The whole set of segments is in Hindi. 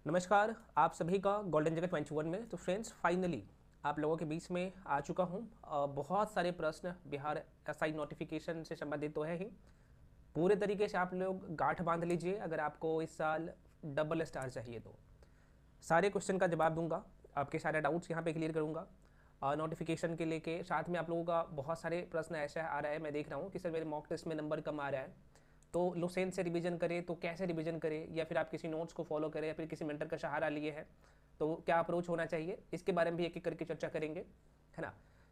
नमस्कार, आप सभी का गोल्डन जगत 21 में। तो फ्रेंड्स, फाइनली आप लोगों के बीच में आ चुका हूँ। बहुत सारे प्रश्न बिहार एसआई नोटिफिकेशन से संबंधित तो है ही। पूरे तरीके से आप लोग गांठ बांध लीजिए अगर आपको इस साल डबल स्टार चाहिए तो। सारे क्वेश्चन का जवाब दूंगा, आपके सारे डाउट्स यहाँ पे क्लियर करूंगा। नोटिफिकेशन के लेके साथ में आप लोगों का बहुत सारे प्रश्न ऐसा आ रहा है, मैं देख रहा हूँ कि सर मेरे मॉक टेस्ट में नंबर कम आ रहा है, तो लुसेंट से रिवीजन करें तो कैसे रिवीजन करें, या फिर आप किसी नोट्स को फॉलो करें या फिर किसी मेंटर का सहारा लिए है तो क्या अप्रोच होना चाहिए, इसके बारे में भी एक एक करके चर्चा करेंगे, है ना।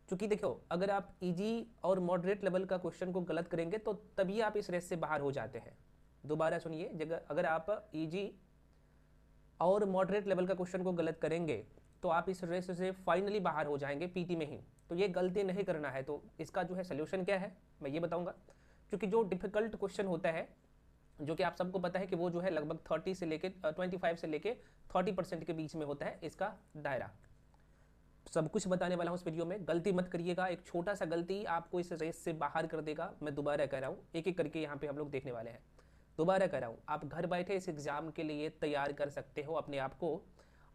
क्योंकि देखो, अगर आप इजी और मॉडरेट लेवल का क्वेश्चन को गलत करेंगे तो तभी आप इस रेस से बाहर हो जाते हैं। दोबारा सुनिए, अगर आप इजी और मॉडरेट लेवल का क्वेश्चन को गलत करेंगे तो आप इस रेस से फाइनली बाहर हो जाएंगे पीटी में ही। तो ये गलती नहीं करना है। तो इसका जो है सोल्यूशन क्या है मैं ये बताऊंगा। क्योंकि जो डिफिकल्ट क्वेश्चन होता है, जो कि आप सबको पता है कि वो जो है लगभग 30 से लेके 25 से लेके 30% के बीच में होता है इसका दायरा। सब कुछ बताने वाला हूँ इस वीडियो में, गलती मत करिएगा। एक छोटा सा गलती आपको इस रेस से बाहर कर देगा। मैं दोबारा कह रहा हूँ, एक एक करके यहाँ पे हम लोग देखने वाले हैं। दोबारा कह रहा हूँ, आप घर बैठे इस एग्ज़ाम के लिए तैयार कर सकते हो अपने आप को,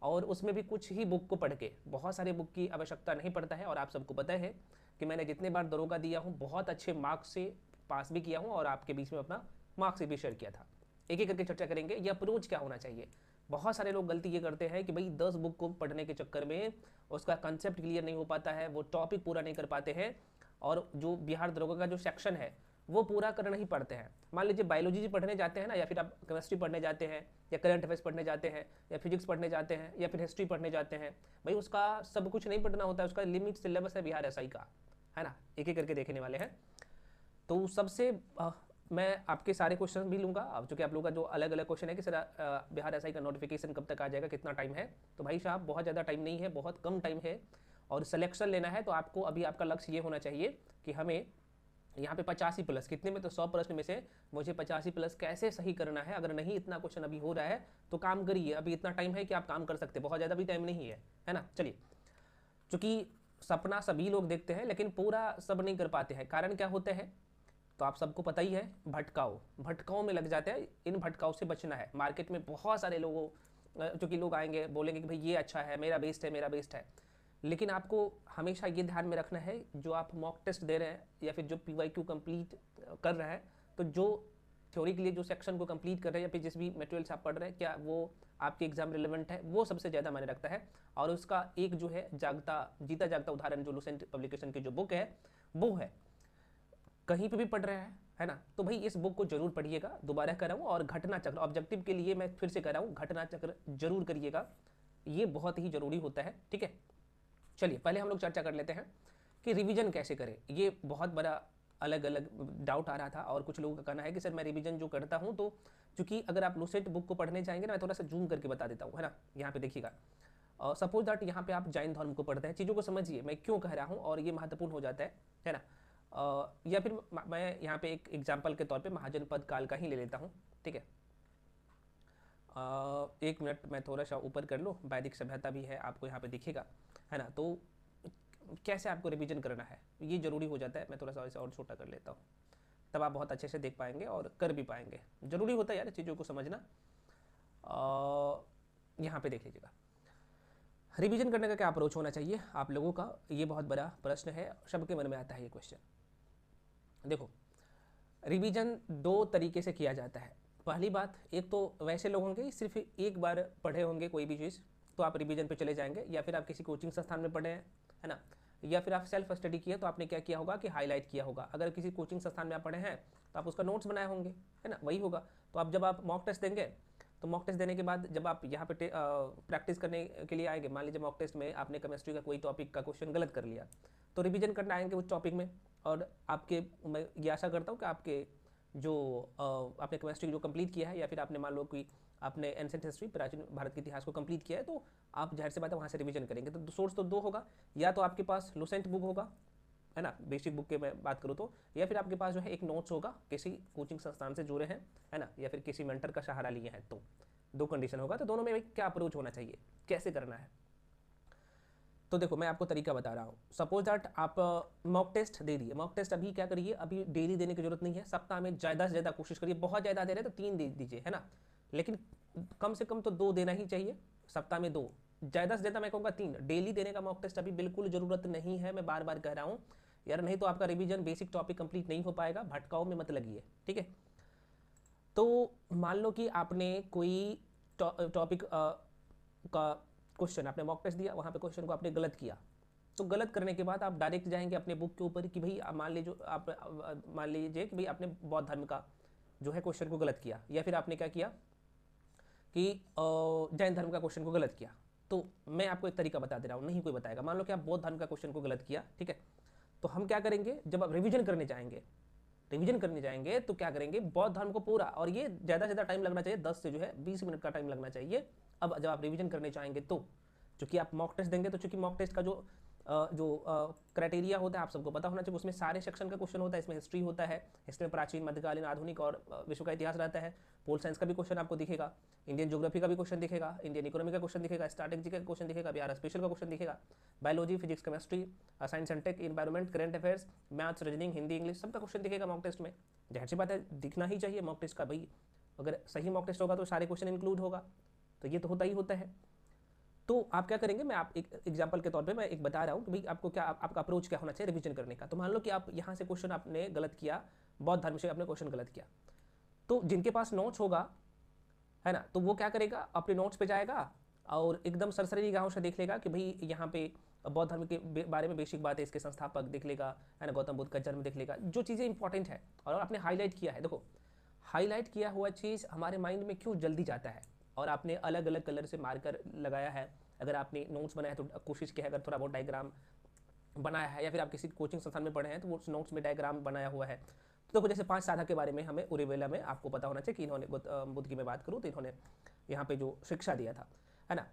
और उसमें भी कुछ ही बुक को पढ़ के। बहुत सारे बुक की आवश्यकता नहीं पड़ता है, और आप सबको पता है कि मैंने जितने बार दरोगा दिया हूँ बहुत अच्छे मार्क्स से पास भी किया हूँ, और आपके बीच में अपना मार्क्स भी शेयर किया था। एक एक करके चर्चा करेंगे ये अप्रोच क्या होना चाहिए। बहुत सारे लोग गलती ये करते हैं कि भाई 10 बुक को पढ़ने के चक्कर में उसका कंसेप्ट क्लियर नहीं हो पाता है, वो टॉपिक पूरा नहीं कर पाते हैं, और जो बिहार दरोगा का जो सेक्शन है वो पूरा कर नहीं पड़ते हैं। मान लीजिए बायोलॉजी पढ़ने जाते हैं ना, या फिर आप केमिस्ट्री पढ़ने जाते हैं, या करंट अफेयर्स पढ़ने जाते हैं, या फिजिक्स पढ़ने जाते हैं, या फिर हिस्ट्री पढ़ने जाते हैं, भाई उसका सब कुछ नहीं पढ़ना होता है। उसका लिमिट सिलेबस है बिहार एसआई का, है ना। एक एक करके देखने वाले हैं। तो सबसे मैं आपके सारे क्वेश्चन भी लूँगा। अब चूँकि आप लोगों का जो अलग अलग क्वेश्चन है कि सर बिहार एसआई का नोटिफिकेशन कब तक आ जाएगा, कितना टाइम है, तो भाई साहब बहुत ज़्यादा टाइम नहीं है, बहुत कम टाइम है। और सिलेक्शन लेना है तो आपको अभी आपका लक्ष्य ये होना चाहिए कि हमें यहाँ पे 85+ कितने में, तो 100 प्रश्न में से मुझे 85+ कैसे सही करना है। अगर नहीं इतना क्वेश्चन अभी हो रहा है तो काम करिए, अभी इतना टाइम है कि आप काम कर सकते हैं, बहुत ज़्यादा भी टाइम नहीं है ना। चलिए, चूँकि सपना सभी लोग देखते हैं लेकिन पूरा सब नहीं कर पाते हैं। कारण क्या होते हैं तो आप सबको पता ही है, भटकाओ में लग जाते हैं। इन भटकाओं से बचना है। मार्केट में बहुत सारे लोगों, चूँकि लोग आएंगे बोलेंगे कि भाई ये अच्छा है, मेरा बेस्ट है। लेकिन आपको हमेशा ये ध्यान में रखना है, जो आप मॉक टेस्ट दे रहे हैं या फिर जो पीवाईक्यू कंप्लीट कर रहे हैं, तो जो थ्योरी के लिए जो सेक्शन को कंप्लीट कर रहे हैं या फिर जिस भी मटेरियल से आप पढ़ रहे हैं, क्या वो आपके एग्जाम रिलेवेंट है, वो सबसे ज़्यादा मायने रखता है। और उसका एक जो है जीता जागता उदाहरण जो लुसेंट पब्लिकेशन की जो बुक है वो है। कहीं पे भी पढ़ रहे हैं, है ना, तो भाई इस बुक को जरूर पढ़िएगा। दोबारा कर रहा हूँ, और घटना चक्र ऑब्जेक्टिव के लिए मैं फिर से कर रहा हूँ, घटना चक्र जरूर करिएगा, ये बहुत ही जरूरी होता है। ठीक है, चलिए पहले हम लोग चर्चा कर लेते हैं कि रिवीजन कैसे करें। ये बहुत बड़ा अलग अलग डाउट आ रहा था, और कुछ लोगों का कहना है कि सर मैं रिवीजन जो करता हूँ, तो चूंकि अगर आप लुसेंट बुक को पढ़ने जाएंगे ना, मैं थोड़ा सा जूम करके बता देता हूँ, है ना। यहाँ पे देखिएगा, सपोज दैट यहाँ पे आप जैन धर्म को पढ़ते हैं। चीज़ों को समझिए मैं क्यों कह रहा हूँ, और ये महत्वपूर्ण हो जाता है ना। या फिर मैं यहाँ पे एक एग्जाम्पल के तौर पे महाजनपद काल का ही ले लेता हूँ। ठीक है, एक मिनट मैं थोड़ा सा ऊपर कर लूँ, वैदिक सभ्यता भी है आपको यहाँ पे दिखेगा, है ना। तो कैसे आपको रिवीजन करना है ये जरूरी हो जाता है। मैं थोड़ा सा इसे और छोटा कर लेता हूँ, तब आप बहुत अच्छे से देख पाएंगे और कर भी पाएंगे। जरूरी होता है यार चीज़ों को समझना। यहाँ पे देख लीजिएगा, रिवीजन करने का क्या अप्रोच होना चाहिए आप लोगों का, ये बहुत बड़ा प्रश्न है, सबके मन में आता है ये क्वेश्चन। देखो, रिवीजन दो तरीके से किया जाता है। पहली बात, एक तो वैसे लोग होंगे सिर्फ एक बार पढ़े होंगे कोई भी चीज़, तो आप रिवीजन पे चले जाएंगे, या फिर आप किसी कोचिंग संस्थान में पढ़े हैं, है ना, या फिर आप सेल्फ स्टडी किए तो आपने क्या किया होगा कि हाईलाइट किया होगा। अगर किसी कोचिंग संस्थान में आप पढ़े हैं तो आप उसका नोट्स बनाए होंगे, है ना, वही होगा। तो आप जब आप मॉक टेस्ट देंगे, तो मॉक टेस्ट देने के बाद जब आप यहाँ पे प्रैक्टिस करने के लिए आएंगे, मान लीजिए मॉक टेस्ट में आपने केमिस्ट्री का कोई टॉपिक का क्वेश्चन गलत कर लिया, तो रिवीजन करने आएंगे उस टॉपिक में। और आपके, मैं ये आशा करता हूँ कि आपके जो आपने केमिस्ट्री जो कंप्लीट किया है, या फिर आपने मान लो कि आपने एंसेंट हिस्ट्री प्राचीन भारत के इतिहास को कंप्लीट किया है, तो आप जाहिर सी बात है वहाँ से रिवीजन करेंगे। तो सोर्स तो दो होगा, या तो आपके पास लुसेंट बुक होगा, है ना, बेसिक बुक के मैं बात करूँ तो, या फिर आपके पास जो है एक नोट्स होगा किसी कोचिंग संस्थान से जुड़े हैं, है ना, या फिर किसी मेंटर का सहारा लिए हैं। तो दो कंडीशन होगा। तो दोनों में क्या अप्रोच होना चाहिए, कैसे करना है, तो देखो मैं आपको तरीका बता रहा हूँ। सपोज दैट आप मॉक टेस्ट दे दिए। मॉक टेस्ट अभी क्या करिए, अभी डेली देने की जरूरत नहीं है, सप्ताह में ज़्यादा से ज़्यादा कोशिश करिए। बहुत ज़्यादा दे रहे हैं तो 3 दे दीजिए, है ना। लेकिन कम से कम तो 2 देना ही चाहिए, सप्ताह में 2, ज़्यादा से ज़्यादा मैं कहूँगा 3 डेली देने का मॉक टेस्ट अभी बिल्कुल ज़रूरत नहीं है, मैं बार बार कह रहा हूँ यार, नहीं तो आपका रिवीजन बेसिक टॉपिक कंप्लीट नहीं हो पाएगा, भटकाओ में मत लगिए, ठीक है। तो मान लो कि आपने कोई टॉपिक का क्वेश्चन आपने मॉक टेस्ट दिया, वहाँ पे क्वेश्चन को आपने गलत किया, तो गलत करने के बाद आप डायरेक्ट जाएंगे अपने बुक के ऊपर कि भाई मान लीजिए कि भाई आपने बौद्ध धर्म का जो है क्वेश्चन को गलत किया, या फिर आपने क्या किया कि जैन धर्म का क्वेश्चन को गलत किया। तो मैं आपको एक तरीका बता दे रहा हूँ, नहीं कोई बताएगा। मान लो कि आप बौद्ध धर्म का क्वेश्चन को गलत किया, ठीक है, तो हम क्या करेंगे, जब आप रिवीजन करने जाएंगे तो क्या करेंगे, बौद्ध धर्म को पूरा, और ये ज़्यादा से ज़्यादा टाइम लगना चाहिए, 10 से जो है 20 मिनट का टाइम लगना चाहिए। अब जब आप रिवीजन करने जाएंगे तो चूंकि आप मॉक टेस्ट देंगे, तो चूंकि मॉक टेस्ट का जो क्राइटेरिया होता है आप सबको पता होना चाहिए, उसमें सारे सेक्शन का क्वेश्चन होता है, इसमें हिस्ट्री होता है, इसमें प्राचीन, मध्यकालीन, आधुनिक और विश्व का इतिहास रहता है, पोल साइंस का भी क्वेश्चन आपको दिखेगा, इंडियन ज्योग्राफी का भी क्वेश्चन दिखेगा, इंडियन इकोनॉमी का क्वेश्चन दिखेगा, स्ट्रैटेजी का क्वेश्चन दिखेगा, बिहार स्पेशल का क्वेश्चन दिखेगा, biology, physics, chemistry, science and tech, environment, current affairs, maths, reasoning, Hindi, English, सबका क्वेश्चन दिखेगा मॉक टेस्ट में। जाहिर सी बात है, दिखना ही चाहिए मॉक टेस्ट का, भाई अगर सही मॉक टेस्ट होगा तो सारे क्वेश्चन इंक्लूड होगा, तो ये तो होता ही होता है। तो आप क्या करेंगे, मैं आप एक एग्जांपल के तौर पे मैं एक बता रहा हूँ कि भाई आपको क्या, आपका अप्रोच क्या होना चाहिए रिवीजन करने का। तो मान लो कि आप यहाँ से क्वेश्चन आपने गलत किया, बौद्ध धर्म से आपने क्वेश्चन गलत किया, तो जिनके पास नोट्स होगा, है ना, तो वो क्या करेगा, अपने नोट्स पे जाएगा और एकदम सरसरी निगाहों से देख लेगा कि भाई यहाँ पे बौद्ध धर्म के बारे में बेसिक बात है, इसके संस्थापक देख लेगा, है ना, गौतम बुद्ध का जन्म देख लेगा, जो चीज़ें इंपॉर्टेंट है, और आपने हाईलाइट किया है। देखो, हाईलाइट किया हुआ चीज़ हमारे माइंड में क्यों जल्दी जाता है, और आपने अलग अलग कलर से मार्कर लगाया है, अगर आपने नोट्स बनाया है तो कोशिश की है अगर थोड़ा बहुत डायग्राम बनाया है, या फिर आप किसी कोचिंग संस्थान में पढ़े हैं तो वो नोट्स में डायग्राम बनाया हुआ है। तो देखो, जैसे 5 साधक के बारे में हमें उरिवेला में आपको पता होना चाहिए कि इन्होंने बुद्ध की मैं बात करूँ तो इन्होंने यहाँ पे जो शिक्षा दिया था, है ना,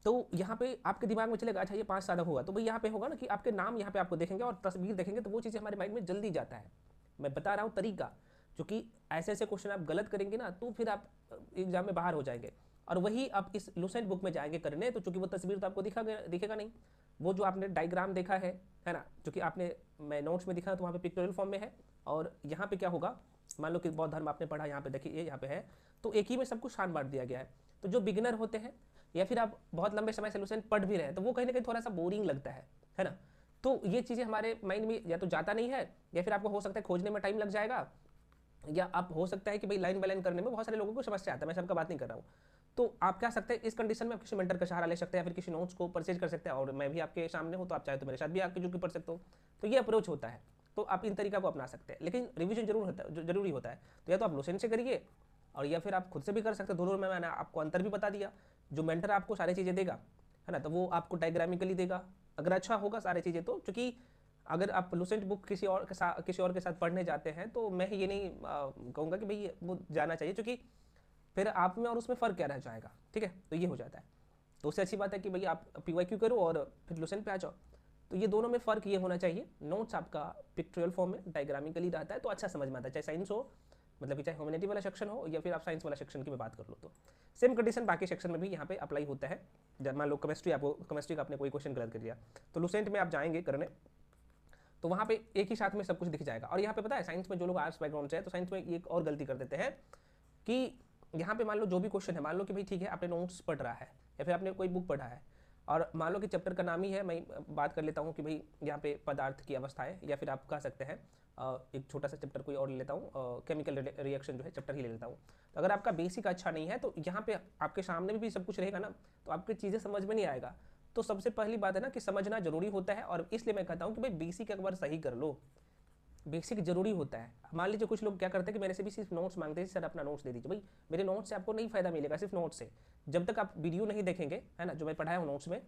तो यहाँ पे आपके दिमाग में चलेगा अच्छा ये 5 साधक होगा, तो भाई यहाँ पे होगा ना कि आपके नाम यहाँ पे आपको देखेंगे और तस्वीर देखेंगे, तो वो चीज़ें हमारे माइंड में जल्दी जाता है। मैं बता रहा हूँ तरीका, क्योंकि ऐसे ऐसे क्वेश्चन आप गलत करेंगे ना तो फिर आप एग्जाम में बाहर हो जाएंगे। और वही आप इस लुसेंट बुक में जाएंगे करने, तो चूंकि वो तस्वीर तो आपको दिखेगा नहीं, वो जो आपने डायग्राम देखा है ना, क्योंकि आपने मैं नोट्स में दिखा तो वहाँ पे पिक्टोरियल फॉर्म में है, और यहाँ पे क्या होगा, मान लो कि बौद्ध धर्म आपने पढ़ा, यहाँ पे देखिए यहाँ पे है, तो एक ही में सब कुछ शान बांट दिया गया है। तो जो बिगिनर होते हैं या फिर आप बहुत लंबे समय से लुसेंट पढ़ भी रहे हैं, तो वो कहीं ना कहीं थोड़ा सा बोरिंग लगता है ना, तो ये चीज़ें हमारे माइंड में या तो जाता नहीं है, या फिर आपको हो सकता है खोजने में टाइम लग जाएगा, या आप हो सकता है कि भाई लाइन बाय लाइन करने में बहुत सारे लोगों को समस्या आता है, मैं सबका बात नहीं कर रहा हूँ। तो आप क्या सकते हैं, इस कंडीशन में आप किसी मेंटर का सहारा ले सकते हैं, या फिर किसी नोट्स को परचेज कर सकते हैं, और मैं भी आपके सामने हूँ तो आप चाहे तो मेरे साथ भी आके जुड़ के पढ़ सकते हो। तो ये अप्रोच होता है, तो आप इन तरीका को अपना सकते हैं, लेकिन रिवीजन जरूरी होता है। तो या तो आप लुसेंट से करिए, और या फिर आप खुद से भी कर सकते हैं, दोनों में मैंने आपको अंतर भी बता दिया। जो मेंटर आपको सारी चीज़ें देगा, है ना, तो वो आपको डायग्रामिकली देगा, अगर अच्छा होगा सारी चीज़ें तो, क्योंकि अगर आप लुसेंट बुक किसी और के साथ पढ़ने जाते हैं तो मैं ये नहीं कहूँगा कि भाई वो जाना चाहिए, क्योंकि फिर आप में और उसमें फ़र्क क्या रह जाएगा, ठीक है, तो ये हो जाता है। तो उससे अच्छी बात है कि भाई आप PYQ करो और फिर लुसेंट पे आ जाओ। तो ये दोनों में फ़र्क ये होना चाहिए, नोट्स आपका पिक्टोरियल फॉर्म में डायग्रामिकली रहता है तो अच्छा समझ में आता है, चाहे साइंस हो, मतलब कि चाहे ह्यूमैनिटी वाला सेक्शन हो, या फिर आप साइंस वाला सेक्शन की मैं बात कर लो, तो सेम कंडीशन बाकी सेक्शन में भी यहाँ पे अप्लाई होता है। जब मान लो केमिस्ट्री का आपने कोई क्वेश्चन गलत कर दिया, तो लुसेंट में आप जाएंगे करने, तो वहाँ पे एक ही साथ में सब कुछ दिख जाएगा। और यहाँ पे पता है, साइंस में जो लोग आर्ट्स बैकग्राउंड से है, तो साइंस में एक और गलती कर देते हैं कि यहाँ पे मान लो जो भी क्वेश्चन है, मान लो कि भाई ठीक है आपने नोट्स पढ़ रहा है, या फिर आपने कोई बुक पढ़ा है, और मान लो कि चैप्टर का नाम ही है, मैं बात कर लेता हूँ कि भाई यहाँ पे पदार्थ की अवस्था है, या फिर आप कह सकते हैं एक छोटा सा चैप्टर कोई और ले लेता हूँ, केमिकल रिएक्शन जो है चैप्टर ही ले लेता हूँ। तो अगर आपका बेसिक अच्छा नहीं है तो यहाँ पे आपके सामने भी सब कुछ रहेगा ना, तो आपकी चीज़ें समझ में नहीं आएगा। तो सबसे पहली बात है ना कि समझना जरूरी होता है, और इसलिए मैं कहता हूँ कि भाई बेसिक एक बार सही कर लो, बेसिक जरूरी होता है। मान लीजिए कुछ लोग क्या करते हैं कि मेरे से भी सिर्फ नोट्स मांगते हैं, सर अपना नोट्स दे दीजिए। भाई मेरे नोट्स से आपको नहीं फायदा मिलेगा, सिर्फ नोट्स से, जब तक आप वीडियो नहीं देखेंगे, है ना, जो मैं पढ़ाया हूँ नोट्स में,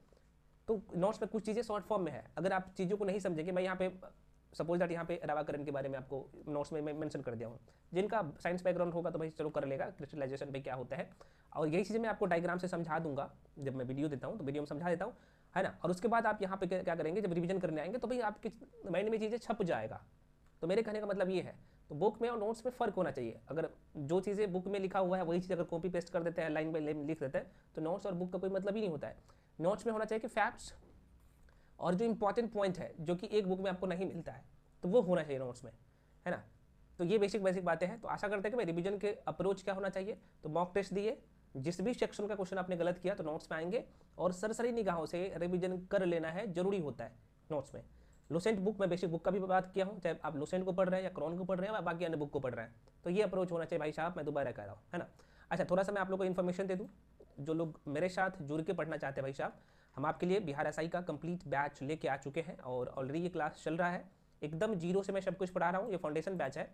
तो नोट्स में कुछ चीज़ें शॉर्ट फॉर्म में है, अगर आप चीज़ों को नहीं समझेंगे, मैं यहाँ पे सपोज दैट यहाँ पे रावाकरण के बारे में आपको नोट्स में मैं मेंशन कर दिया हूँ, जिनका साइंस बैकग्राउंड होगा तो भाई चलो कर लेगा क्रिस्टलाइजेशन भाई क्या होता है, और यही चीज़ें मैं आपको डायग्राम से समझा दूंगा जब मैं वीडियो देता हूँ, तो वीडियो में समझा देता हूँ, है ना। और उसके बाद आप यहाँ पे क्या करेंगे, जब रिवीजन करने आएंगे तो भाई आपके माइंड में चीज़ें छप जाएगा। तो मेरे कहने का मतलब ये है, तो बुक में और नोट्स में फ़र्क होना चाहिए। अगर जो चीज़ें बुक में लिखा हुआ है वही चीज़ अगर कॉपी पेस्ट कर देते हैं, लाइन बाई लाइन लिख देते हैं, तो नोट्स और बुक का कोई मतलब ही नहीं होता है। नोट्स में होना चाहिए कि फैक्ट्स और जो इंपॉर्टेंट पॉइंट है जो कि एक बुक में आपको नहीं मिलता है, तो वो होना चाहिए नोट्स में, है ना। तो ये बेसिक बातें हैं। तो आशा करते हैं कि भाई रिवीजन के अप्रोच क्या होना चाहिए, तो मॉक टेस्ट दिए, जिस भी सेक्शन का क्वेश्चन आपने गलत किया तो नोट्स में आएंगे, और सरसरी निगाहों से रिवीजन कर लेना है, जरूरी होता है नोट्स में। लुसेंट बुक, मैं बेसिक बुक का भी बात किया हूँ, चाहे आप लुसेंट को पढ़ रहे हैं या क्रॉन को पढ़ रहे हैं या बाकी अन्य बुक को पढ़ रहे हैं, तो ये अप्रोच होना चाहिए भाई साहब, मैं दोबारा कह रहा हूँ, है ना। अच्छा, थोड़ा सा मैं आप लोगों को इन्फॉर्मेशन दे दूँ, जो लोग मेरे साथ जुड़ के पढ़ना चाहते हैं भाई साहब, हम आपके लिए बिहार एसआई का कंप्लीट बैच लेके आ चुके हैं, और ऑलरेडी ये क्लास चल रहा है, एकदम जीरो से मैं सब कुछ पढ़ा रहा हूँ। ये फाउंडेशन बैच है,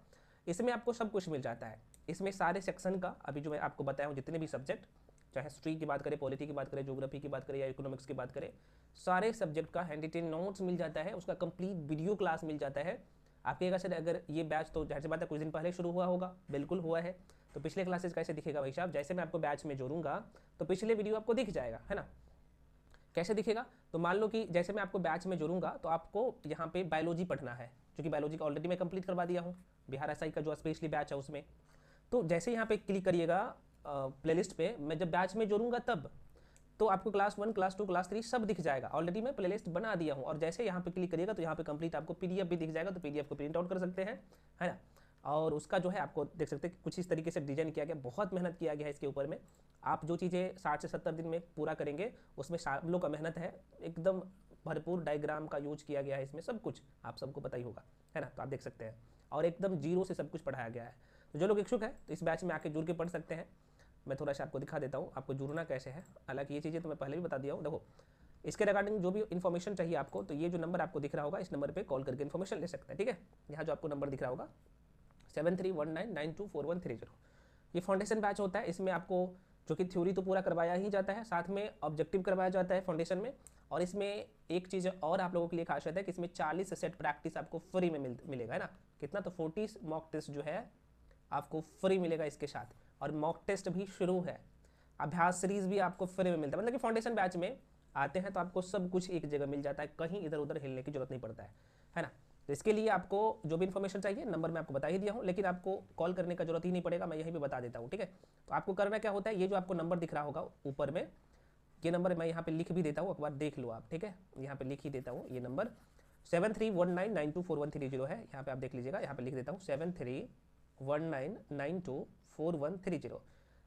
इसमें आपको सब कुछ मिल जाता है। इसमें सारे सेक्शन का अभी जो मैं आपको बताया हूँ, जितने भी सब्जेक्ट, चाहे हिस्ट्री की बात करें, पॉलिटी की बात करें, ज्योग्राफी की बात करें या इकोनॉमिक्स की बात करें, सारे सब्जेक्ट का हैंड रिटेन नोट्स मिल जाता है, उसका कंप्लीट वीडियो क्लास मिल जाता है। आप कहेगा सर अगर ये बैच तो जाहिर सी बात है कुछ दिन पहले शुरू हुआ होगा, बिल्कुल हुआ है, तो पिछले क्लासेस कैसे दिखेगा भाई साहब, जैसे मैं आपको बैच में जोड़ूंगा तो पिछले वीडियो आपको दिख जाएगा, है ना। कैसे दिखेगा, तो मान लो कि जैसे मैं आपको बैच में जोड़ूंगा तो आपको यहाँ पे बायोलॉजी पढ़ना है, क्योंकि बायोलॉजी का ऑलरेडी मैं कंप्लीट करवा दिया हूँ बिहार एसआई का जो स्पेशली बैच है उसमें। तो जैसे यहाँ पे क्लिक करिएगा प्लेलिस्ट पे, मैं जब बैच में जोड़ूंगा तब तो आपको क्लास 1, क्लास 2, क्लास 3 सब दिख जाएगा, ऑलरेडी मैं प्लेलिस्ट बना दिया हूँ। और जैसे यहाँ पे क्लिक करिएगा तो यहाँ पे कंप्लीट आपको पीडीएफ भी दिख जाएगा, तो पीडीएफ को प्रिंट आउट कर सकते हैं, है ना। और उसका जो है आपको देख सकते हैं कुछ इस तरीके से डिजाइन किया गया, बहुत मेहनत किया गया है इसके ऊपर में। आप जो चीज़ें 60 से 70 दिन में पूरा करेंगे उसमें सालों का मेहनत है, एकदम भरपूर डायग्राम का यूज किया गया है इसमें, सब कुछ आप सबको पता ही होगा, है ना। तो आप देख सकते हैं, और एकदम जीरो से सब कुछ पढ़ाया गया है। तो जो लोग इच्छुक है तो इस बैच में आके जुड़ के पढ़ सकते हैं। मैं थोड़ा सा आपको दिखा देता हूँ आपको जुड़ना कैसे है, हालांकि ये चीज़ें तो मैं पहले भी बता दिया हूँ। देखो, इसके रिगार्डिंग जो भी इन्फॉर्मेशन चाहिए आपको, तो ये जो नंबर आपको दिख रहा होगा इस नंबर पे कॉल करके इन्फॉर्मेशन ले सकते हैं, ठीक है। यहाँ जो आपको नंबर दिख रहा होगा 7319924130, ये फाउंडेशन बैच होता है। इसमें आपको जो कि थ्योरी तो पूरा करवाया ही जाता है, साथ में ऑब्जेक्टिव करवाया जाता है फाउंडेशन में। और इसमें एक चीज़ और आप लोगों के लिए खासियत है कि इसमें 40 सेट प्रैक्टिस आपको फ्री में मिलेगा, है ना। कितना, तो 40 मॉक टेस्ट जो है आपको फ्री मिलेगा इसके साथ, और मॉक टेस्ट भी शुरू है, अभ्यास सीरीज भी आपको फ्री में मिलता है। मतलब कि फाउंडेशन बैच में आते हैं तो आपको सब कुछ एक जगह मिल जाता है, कहीं इधर उधर हिलने की जरूरत नहीं पड़ता है ना। तो इसके लिए आपको जो भी इन्फॉर्मेशन चाहिए, नंबर मैं आपको बता ही दिया हूँ, लेकिन आपको कॉल करने का जरूरत ही नहीं पड़ेगा, मैं यहीं पे बता देता हूँ, ठीक है। तो आपको करना क्या होता है, ये जो आपको नंबर दिख रहा होगा ऊपर में, ये नंबर मैं यहाँ पे लिख भी देता हूँ, एक बार देख लो आप, ठीक है। यहाँ पे लिख ही देता हूँ, ये नंबर 7319924130 है, यहाँ पे आप देख लीजिएगा, यहाँ पे लिख देता हूँ 7319924130।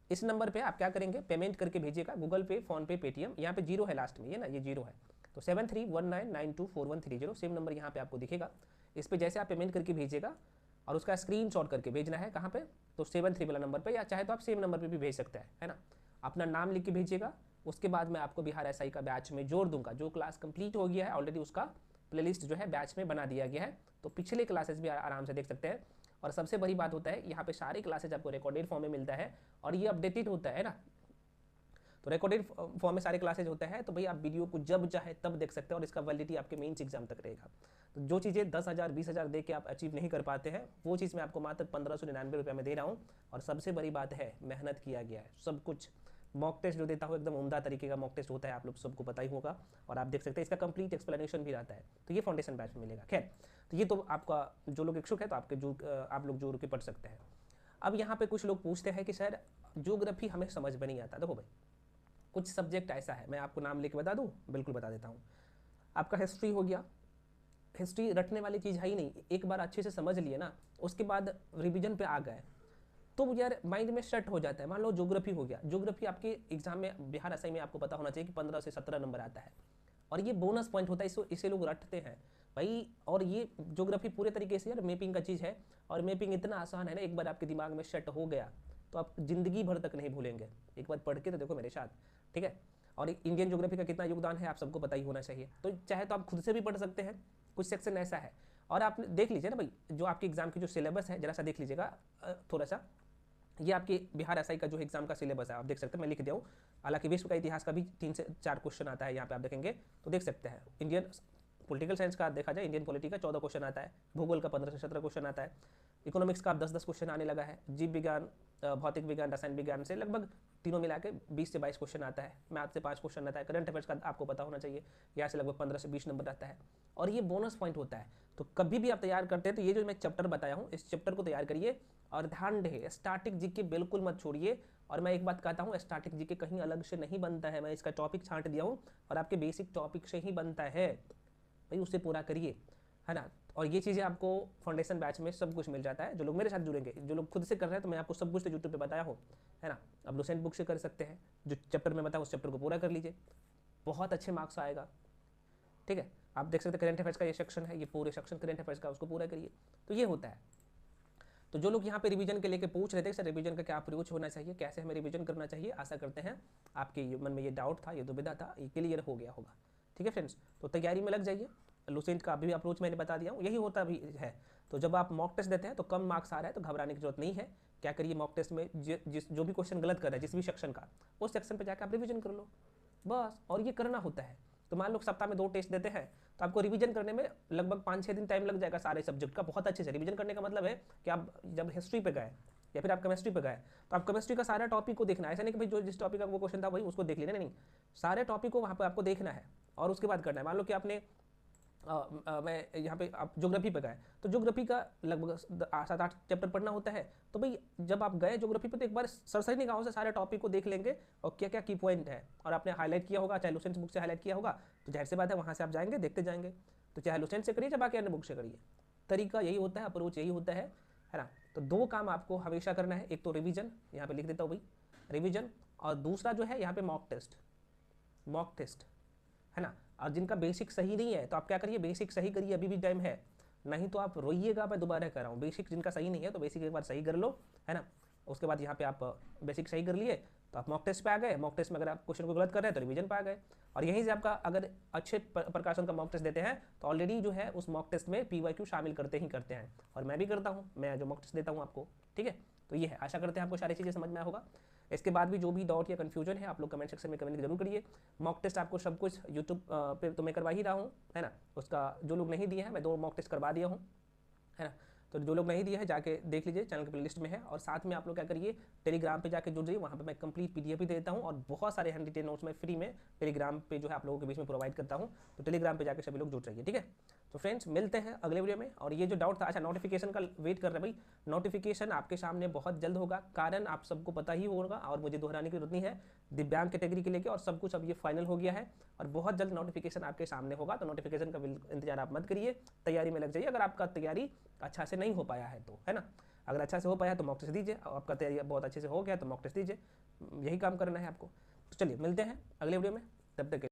इस नंबर पे आप क्या करेंगे, पेमेंट करके भेजिएगा, गूगल पे, फोन पे, पेटीएम, यहाँ पे जीरो है लास्ट में, ये ना, ये जीरो है, तो 7319924130 सेम नंबर यहाँ पे आपको दिखेगा। इस पे जैसे आप पेमेंट करके भेजिएगा और उसका स्क्रीनशॉट करके भेजना है, कहाँ पे, तो 73 वाला नंबर पे, या चाहे तो आप सेम नंबर पे भी भेज सकते हैं, है ना। अपना नाम लिख के भेजिएगा, उसके बाद मैं आपको बिहार एसआई का बैच में जोड़ दूंगा। जो क्लास कंप्लीट हो गया है ऑलरेडी, उसका प्लेलिस्ट जो है बैच में बना दिया गया है, तो पिछले क्लासेस भी आराम से देख सकते हैं। और सबसे बड़ी बात होता है, यहाँ पे सारे क्लासेज आपको रिकॉर्डेड फॉर्म में मिलता है, और ये अपडेटेड होता है ना, तो रिकॉर्डेड फॉर्म में सारे क्लासेज होते हैं, तो भाई आप वीडियो को जब चाहे तब देख सकते हैं, और इसका वैलिडिटी आपके मेंस एग्जाम तक रहेगा। तो जो चीज़ें 10,000 20,000 दे के आप अचीव नहीं कर पाते हैं, वो चीज़ मैं आपको मात्र 1599 रुपये में दे रहा हूँ। और सबसे बड़ी बात है, मेहनत किया गया है सब कुछ। मॉक टेस्ट जो देता हूँ एकदम उम्दा तरीके का मॉक टेस्ट होता है, आप लोग सबको पता ही होगा, और आप देख सकते हैं इसका कंप्लीट एक्सप्लेनेशन भी रहता है, तो ये फाउंडेशन बैच में मिलेगा। खैर, तो ये तो आपका जो लोग इच्छुक है तो आप लोग जोड़ के पढ़ सकते हैं। अब यहाँ पे कुछ लोग पूछते हैं कि सर ज्योग्राफी हमें समझ में नहीं आता। देखो भाई, कुछ सब्जेक्ट ऐसा है, मैं आपको नाम लेके बता दूं, बिल्कुल बता देता हूँ। आपका हिस्ट्री हो गया, हिस्ट्री रटने वाली चीज़ है ही नहीं, एक बार अच्छे से समझ लिए ना, उसके बाद रिवीजन पे आ गए तो यार माइंड में सेट हो जाता है। मान लो ज्योग्राफी हो गया, ज्योग्राफी आपके एग्जाम में बिहार एसआई में आपको पता होना चाहिए कि 15 से 17 नंबर आता है, और ये बोनस पॉइंट होता है, इसे लोग रटते हैं भाई। और ये ज्योग्राफी पूरे तरीके से यार मैपिंग का चीज़ है, और मैपिंग इतना आसान है ना, एक बार आपके दिमाग में सेट हो गया तो आप जिंदगी भर तक नहीं भूलेंगे। एक बार पढ़ के तो देखो मेरे साथ, ठीक है। और इंडियन ज्योग्राफी का कितना योगदान है आप सबको पता ही होना चाहिए, तो चाहे तो आप खुद से भी पढ़ सकते हैं, कुछ सेक्शन ऐसा है। और आप देख लीजिए ना भाई, जो आपके एग्जाम की जो सिलेबस है, जरा सा देख लीजिएगा थोड़ा सा, ये आपके बिहार एसआई का जो एग्जाम का सिलेबस है, आप देख सकते हैं, मैं लिख दिया हूँ। हालांकि विश्व का इतिहास का भी 3 से 4 क्वेश्चन आता है, यहाँ पे आप देखेंगे तो देख सकते हैं। इंडियन पॉलिटिकल साइंस का देखा जाए, इंडियन पॉलिटी का 14 क्वेश्चन आता है, भूगोल का 15 से 17 क्वेश्चन आता है, इकोनॉमिक्स का 10-10 क्वेश्चन आने लगा है, जीव विज्ञान, भौतिक विज्ञान, रसायन विज्ञान से लगभग तीनों मिला के 20 से 22 क्वेश्चन आता है, मैथ से 5 क्वेश्चन आता है, करंट अफेयर्स का आपको पता होना चाहिए, यहाँ से लगभग 15 से 20 नंबर आता है, और ये बोनस पॉइंट होता है। तो कभी भी आप तैयार करते हैं तो ये जो मैं चैप्टर बताया हूँ, इस चैप्टर को तैयार करिए, और ध्यान रहे स्टैटिक जीके बिल्कुल मत छोड़िए। और मैं एक बात कहता हूँ, स्टैटिक जीके कहीं अलग से नहीं बनता है, मैं इसका टॉपिक छांट दिया हूँ, और आपके बेसिक टॉपिक से ही बनता है भाई, उससे पूरा करिए। है ना। और ये चीज़ें आपको फाउंडेशन बैच में सब कुछ मिल जाता है। जो लोग मेरे साथ जुड़ेंगे, जो लोग खुद से कर रहे हैं, तो मैं आपको सब कुछ तो यूट्यूब पे बताया हूँ, है ना। अब लुसेंट बुक से कर सकते हैं, जो चैप्टर में बताया उस चैप्टर को पूरा कर लीजिए, बहुत अच्छे मार्क्स आएगा। ठीक है, आप देख सकते हैं करेंट अफेयर्स का ये सेक्शन है, ये पूरे सेक्शन करेंट अफेयर्स का, उसको पूरा करिए। तो ये होता है। तो जो लोग यहाँ पे रिवीजन के लेके पूछ रहे थे सर रिवीजन का क्या अप्रोच होना चाहिए, कैसे हमें रिवीजन करना चाहिए, आशा करते हैं आपके मन में ये डाउट था, ये दुविधा था, ये क्लियर हो गया होगा। ठीक है फ्रेंड्स, तो तैयारी में लग जाइए। लुसेंट का अभी अप्रोच मैंने बता दिया हूँ, यही होता भी है। तो जब आप मॉक टेस्ट देते हैं तो कम मार्क्स आ रहा है तो घबराने की जरूरत नहीं है। क्या करिए, मॉक टेस्ट में जो भी क्वेश्चन गलत कर रहा है जिस भी सेक्शन का, उस सेक्शन पर जाकर आप रिवीजन कर लो बस। और ये करना होता है। तो मान लो सप्ताह में 2 टेस्ट देते हैं, तो आपको रिवीजन करने में लगभग 5-6 दिन टाइम लग जाएगा सारे सब्जेक्ट का। बहुत अच्छे से रिवीजन करने का मतलब है कि आप जब हिस्ट्री पे गए या फिर आप केमिस्ट्री पे गए, तो आप केमिस्ट्री का सारा टॉपिक को देखना है। ऐसा नहीं कि भाई जो जिस टॉपिक का वो क्वेश्चन था वही उसको देख लेना, नहीं, सारे टॉपिक को वहाँ पर आपको देखना है और उसके बाद करना है। मान लो कि आपने मैं यहाँ पे आप ज्योग्राफी पे गए, तो ज्योग्राफी का लगभग 7-8 चैप्टर पढ़ना होता है। तो भाई जब आप गए ज्योग्राफी पे तो एक बार सरसरी निगाहों से सारे टॉपिक को देख लेंगे और क्या क्या की पॉइंट है, और आपने हाईलाइट किया होगा, चाहे लुसेंट बुक से हाईलाइट किया होगा, तो जाहिर सी बात है वहाँ से आप जाएंगे देखते जाएंगे। तो चाहे लुसेंट से करिए चाहे बाकी अन्य बुक से करिए, तरीका यही होता है, अप्रोच यही होता है ना। तो 2 काम आपको हमेशा करना है, एक तो रिविजन, यहाँ पे लिख देता हूँ भाई रिविजन, और दूसरा जो है यहाँ पे मॉक टेस्ट, है ना। और जिनका बेसिक सही नहीं है तो आप क्या करिए, बेसिक सही करिए, अभी भी टाइम है, नहीं तो आप रोइएगा। मैं दोबारा कर रहा हूँ, बेसिक जिनका सही नहीं है तो बेसिक एक बार सही कर लो, है ना। उसके बाद यहाँ पे आप बेसिक सही कर लिए तो आप मॉक टेस्ट पे आ गए। मॉक टेस्ट में अगर आप क्वेश्चन को गलत कर रहे हैं तो रिवीजन पे आ गए। और यहीं से आपका अगर अच्छे प्रकाशन का मॉक टेस्ट देते हैं तो ऑलरेडी जो है उस मॉक टेस्ट में PYQ शामिल करते हैं, और मैं भी करता हूँ, मैं जो मॉक टेस्ट देता हूँ आपको। ठीक है, तो ये है, आशा करते हैं आपको सारी चीज़ें समझ में आया होगा। इसके बाद भी जो भी डाउट या कन्फ्यूजन है आप लोग कमेंट सेक्शन में कमेंट जरूर करिए। मॉक टेस्ट आपको सब कुछ यूट्यूब पे तो मैं करवा ही रहा हूँ, है ना। उसका जो लोग नहीं दिए हैं, मैं 2 मॉक टेस्ट करवा दिया हूँ, है ना। तो जो लोग नहीं दिए हैं जाके देख लीजिए, चैनल के प्लेलिस्ट में है। और साथ में आप लोग क्या करिए, टेलीग्राम पे जाके जुड़ जाइए, वहाँ पे मैं कंप्लीट PDF भी दे देता हूँ और बहुत सारे हैंड रिटेन नोट्स मैं फ्री में टेलीग्राम पे जो है आप लोगों के बीच में प्रोवाइड करता हूँ। तो टेलीग्राम पे जाके सभी लोग जुड़ जाइए, ठीक है। तो फ्रेंड्स मिलते हैं अगले वीडियो में। और ये जो डाउट था, अच्छा नोटिफिकेशन का वेट कर रहे हैं भाई, नोटिफिकेशन आपके सामने बहुत जल्द होगा, कारण आप सबको पता ही होगा और मुझे दोहराने की जरूरत नहीं है। दिव्यांग कैटेगरी के लेके और सब कुछ अब ये फाइनल हो गया है और बहुत जल्द नोटिफिकेशन आपके सामने होगा। तो नोटिफिकेशन का इंतजार आप मत करिए, तैयारी में लग जाइए। अगर आपका तैयारी अच्छा से नहीं हो पाया है तो, है ना। अगर अच्छा से हो पाया तो मॉक टेस्ट दीजिए, आपका तैयारी बहुत अच्छे से हो गया तो मॉक टेस्ट दीजिए, यही काम करना है आपको। तो चलिए मिलते हैं अगले वीडियो में, तब तक